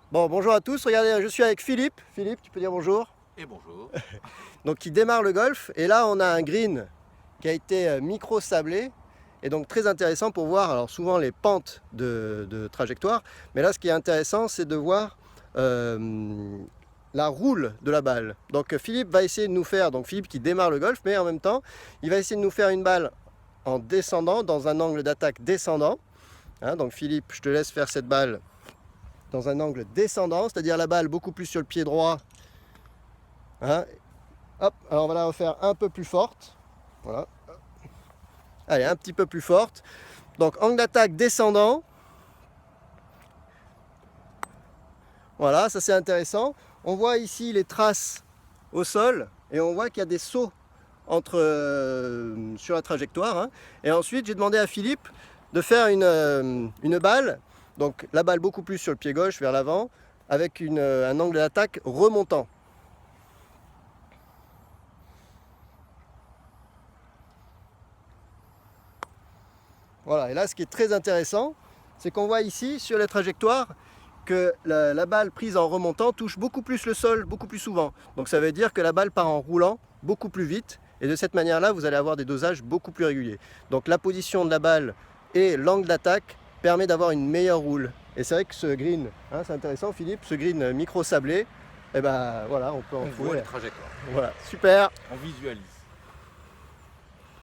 Bon, bonjour à tous. Regardez, je suis avec Philippe. Philippe, tu peux dire bonjour. Et bonjour. Donc, qui démarre le golf. Et là, on a un green qui a été micro-sablé. Et donc, très intéressant pour voir, alors souvent les pentes de trajectoire. Mais là, ce qui est intéressant, c'est de voir la roule de la balle. Donc, Philippe va essayer de nous faire, donc Philippe qui démarre le golf, mais en même temps, il va essayer de nous faire une balle en descendant, dans un angle d'attaque descendant. Hein, donc, Philippe, je te laisse faire cette balle dans un angle descendant, c'est-à-dire la balle beaucoup plus sur le pied droit. Hein. Hop, alors on va la refaire un peu plus forte. Voilà. Allez, un petit peu plus forte. Donc angle d'attaque descendant. Voilà, ça c'est intéressant. On voit ici les traces au sol et on voit qu'il y a des sauts sur la trajectoire. Hein. Et ensuite, j'ai demandé à Philippe de faire une balle. Donc la balle beaucoup plus sur le pied gauche vers l'avant avec un angle d'attaque remontant. Voilà, et là ce qui est très intéressant, c'est qu'on voit ici sur les trajectoires que la balle prise en remontant touche beaucoup plus le sol, beaucoup plus souvent. Donc ça veut dire que la balle part en roulant beaucoup plus vite et de cette manière-là, vous allez avoir des dosages beaucoup plus réguliers. Donc la position de la balle et l'angle d'attaque permet d'avoir une meilleure roule. Et c'est vrai que ce green, hein, c'est intéressant Philippe, ce green micro-sablé, et ben voilà, on peut en On trouver. voit les trajectoires. Voilà, super. On visualise.